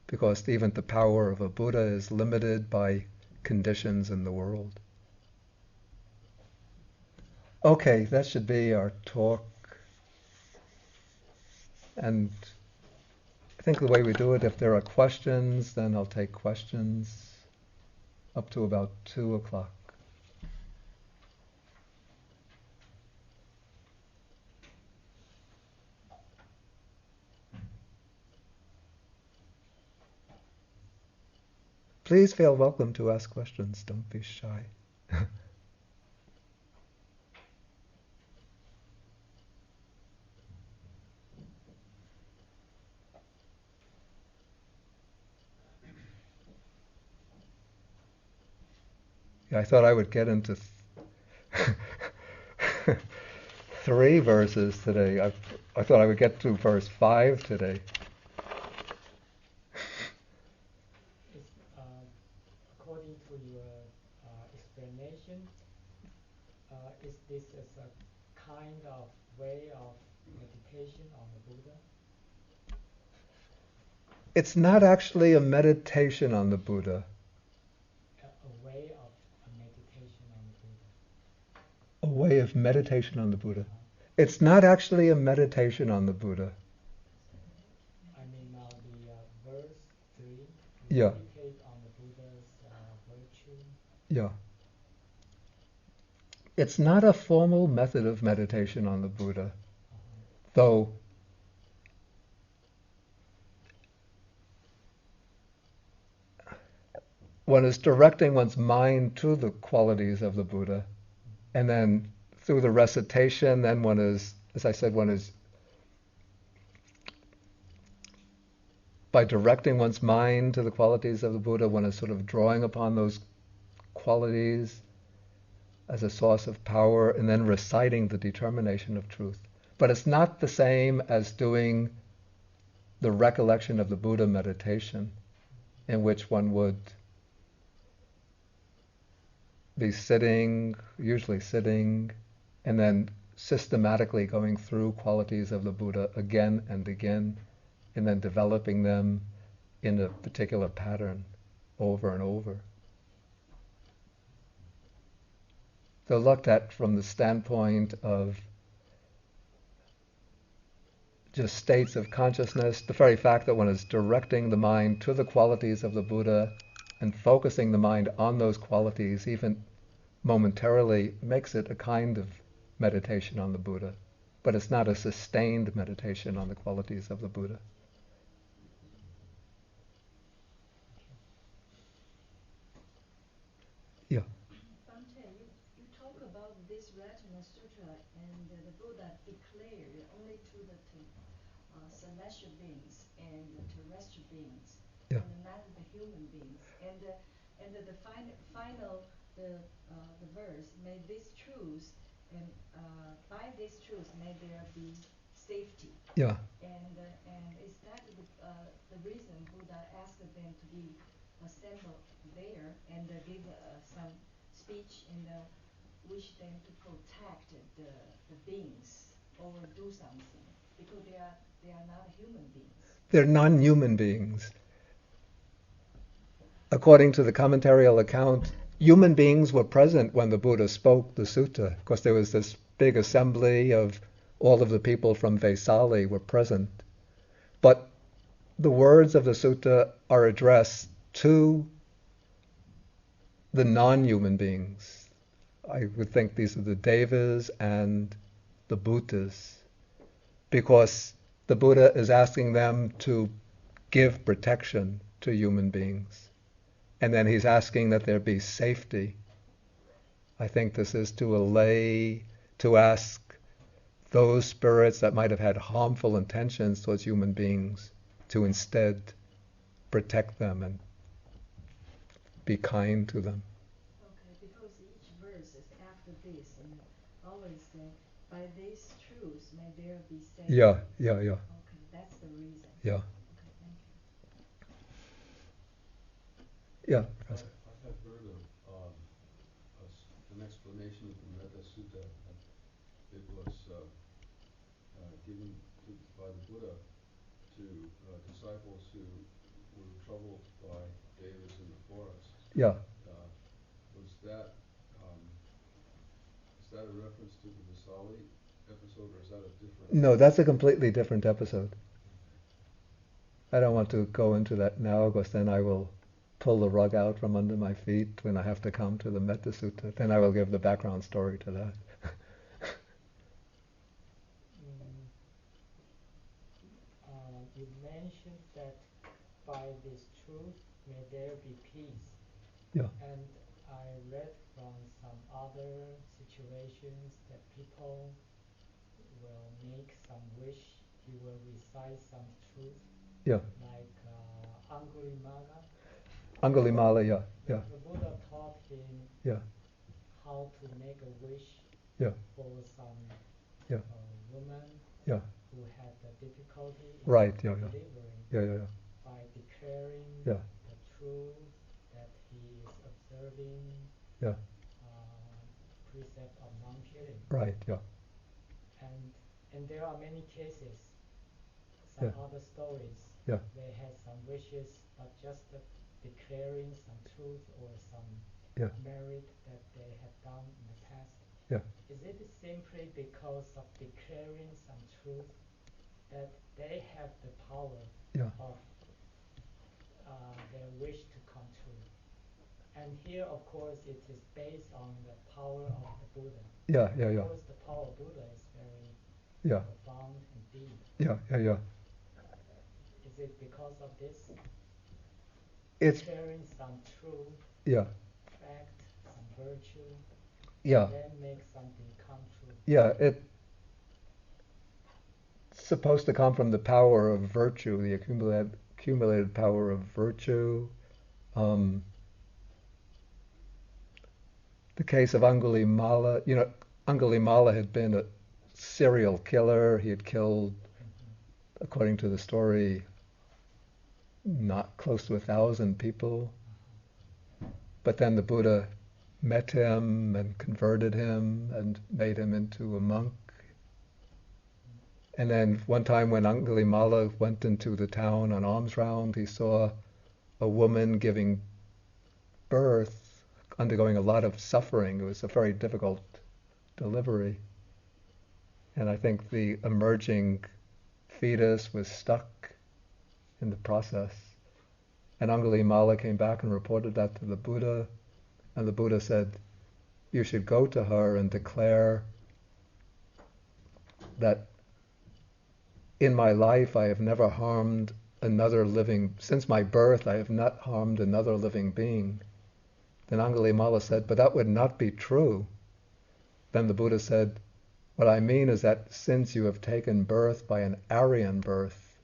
because even the power of a Buddha is limited by conditions in the world. Okay, that should be our talk. And I think the way we do it, if there are questions, then I'll take questions up to about 2 o'clock. Please feel welcome to ask questions. Don't be shy. Yeah, I thought I would get into 3 verses today. I thought I would get to verse 5 today. According to your explanation, is this as a kind of way of meditation on the Buddha? It's not actually a meditation on the Buddha. A way of a meditation on the Buddha. A way of meditation on the Buddha. It's not actually a meditation on the Buddha. I mean, the verse 3, Yeah. meditate on the Buddha's virtue. Yeah. It's not a formal method of meditation on the Buddha, though one is directing one's mind to the qualities of the Buddha, and then through the recitation, then one is, as I said, one is, by directing one's mind to the qualities of the Buddha, one is sort of drawing upon those qualities as a source of power, and then reciting the determination of truth. But it's not the same as doing the recollection of the Buddha meditation, in which one would be sitting, usually sitting, and then systematically going through qualities of the Buddha again and again, and then developing them in a particular pattern over and over. So looked at from the standpoint of just states of consciousness, the very fact that one is directing the mind to the qualities of the Buddha and focusing the mind on those qualities, even momentarily, makes it a kind of meditation on the Buddha. But it's not a sustained meditation on the qualities of the Buddha. celestial beings and terrestrial beings, Yeah. and not the human beings. And the final the verse, may these truths and by these truths may there be safety. Yeah. And is that the reason Buddha asked them to be assembled there and give some speech and wish them to protect the beings or do something because they are not human beings. They're non-human beings. According to the commentarial account, human beings were present when the Buddha spoke the sutta. Of course, there was this big assembly of all of the people from Vesali were present. But the words of the sutta are addressed to the non-human beings. I would think these are the devas and the bhutas, because the Buddha is asking them to give protection to human beings. And then he's asking that there be safety. I think this is to allay, to ask those spirits that might have had harmful intentions towards human beings to instead protect them and be kind to them. Okay, because each verse is after this and always say, by these truths may there be safety. Yeah, yeah, yeah. Okay, that's the reason. Yeah. Okay, thank you. Yeah, Professor. I have heard of an explanation of the Metta Sutta that it was given by the Buddha to disciples who were troubled by devas in the forest. Yeah. Was that is that a reference to the Vasali episode, or is that a different? No, that's a completely different episode. Okay. I don't want to go into that now, because then I will pull the rug out from under my feet when I have to come to the Metta Sutta. Then I will give the background story to that. You mentioned that by this truth may there be peace. Yeah. And I read from some other situations that people will make some wish, he will recite some truth, Yeah. like Angulimala. Angulimala, yeah. The, Yeah. the Buddha taught him Yeah. how to make a wish Yeah. for some Yeah. woman Yeah. who had a difficulty in Right, yeah, yeah. delivering Yeah, yeah, yeah. by declaring Yeah. the truth that he is observing Yeah. precept of non-killing. Right, yeah. And there are many cases, some Yeah. other stories. Yeah. They had some wishes, but just declaring some truth or some Yeah. merit that they have done in the past. Yeah. Is it simply because of declaring some truth that they have the power Yeah. of their wish to come true? And here, of course, it is based on the power of the Buddha. Yeah, yeah, Of yeah. course, the power of Buddha is very Yeah. profound and deep. Yeah, yeah, yeah. Is it because of this? It's, Declaring some true yeah. fact, some virtue, Yeah. and then make something come true. Yeah, it's supposed to come from the power of virtue, the accumulated power of virtue. The case of Angulimala, Angulimala had been a serial killer. He had killed, according to the story, not close to 1,000 people. But then the Buddha met him and converted him and made him into a monk. And then one time when Angulimala went into the town on alms round, he saw a woman giving birth, undergoing a lot of suffering. It was a very difficult delivery. And I think the emerging fetus was stuck in the process. And Angulimala came back and reported that to the Buddha. And the Buddha said, you should go to her and declare that in my life I have never harmed another living, since my birth I have not harmed another living being. Then Angulimala said, but that would not be true. Then the Buddha said, what I mean is that since you have taken birth by an Aryan birth,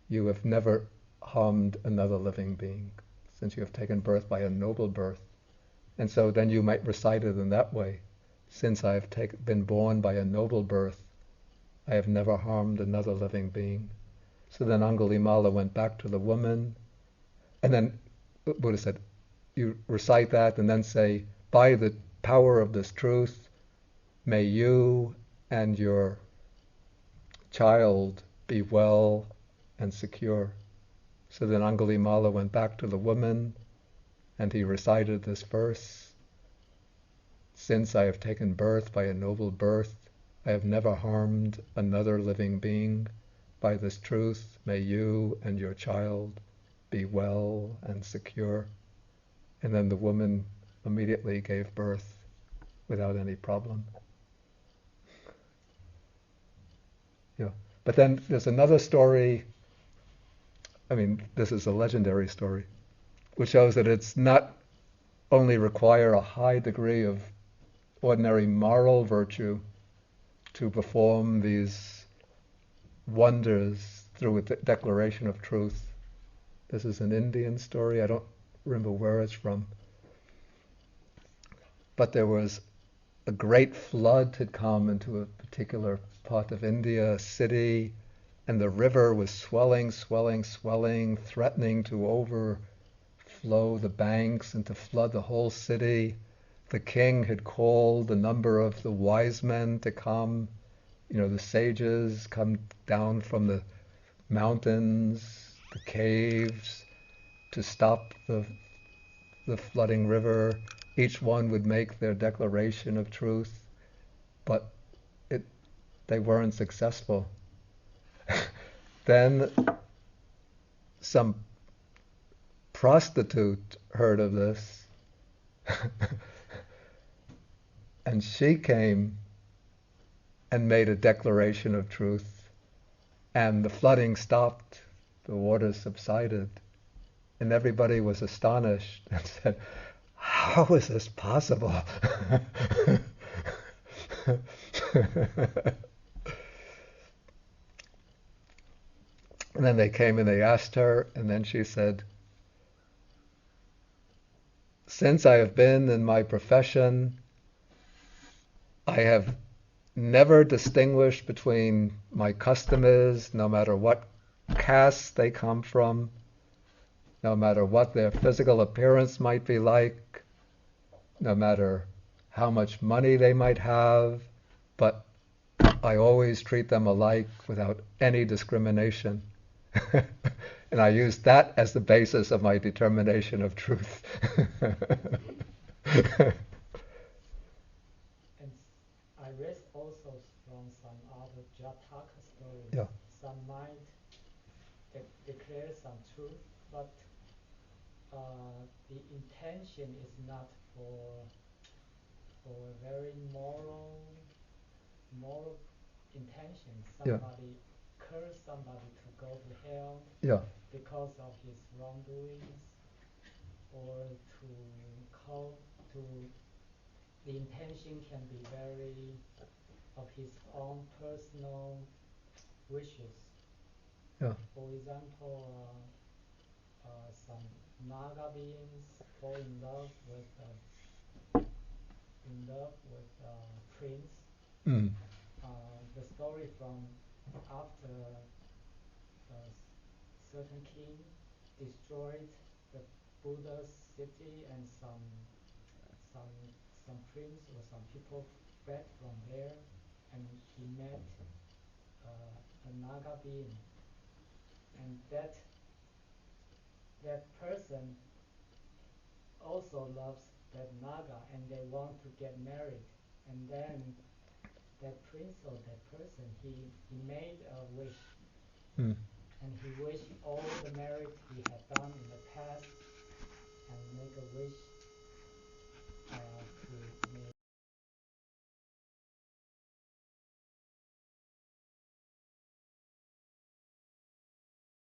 you have never harmed another living being, since you have taken birth by a noble birth. And so then you might recite it in that way. Since I have been born by a noble birth, I have never harmed another living being. So then Angulimala went back to the woman, and then Buddha said, you recite that and then say, by the power of this truth, may you and your child be well and secure. So then Angulimala went back to the woman and he recited this verse. Since I have taken birth by a noble birth, I have never harmed another living being. By this truth, may you and your child be well and secure. And then the woman immediately gave birth without any problem. Yeah. But then there's another story. I mean, this is a legendary story, which shows that it's not only require a high degree of ordinary moral virtue to perform these wonders through a declaration of truth. This is an Indian story. I don't remember where it's from. But there was a great flood had come into a particular part of India, a city, and the river was swelling, swelling, swelling, threatening to overflow the banks and to flood the whole city. The king had called a number of the wise men to come, the sages come down from the mountains, the caves, to stop the flooding river. Each one would make their declaration of truth, but they weren't successful. Then some prostitute heard of this, and she came and made a declaration of truth, and the flooding stopped, the water subsided, and everybody was astonished and said, how is this possible? And then they came and they asked her, and then she said, since I have been in my profession, I have never distinguished between my customers, no matter what caste they come from, no matter what their physical appearance might be like, no matter how much money they might have, but I always treat them alike without any discrimination. And I use that as the basis of my determination of truth. And I read also from some other Jataka stories. Yeah. Some might declare some truth, but the intention is not for very moral intention. Yeah. Somebody curse somebody to go to hell Yeah. because of his wrongdoings, or to call to the intention can be very of his own personal wishes. Yeah. For example, some Naga beings fall in love with prince. Mm. The story from after a certain king destroyed the Buddha's city, and some some prince or some people fled from there, and he met a Naga being, and that person also loves that Naga, and they want to get married. And then that prince or that person, he made a wish, Mm. and he wished all the merit he had done in the past, and make a wish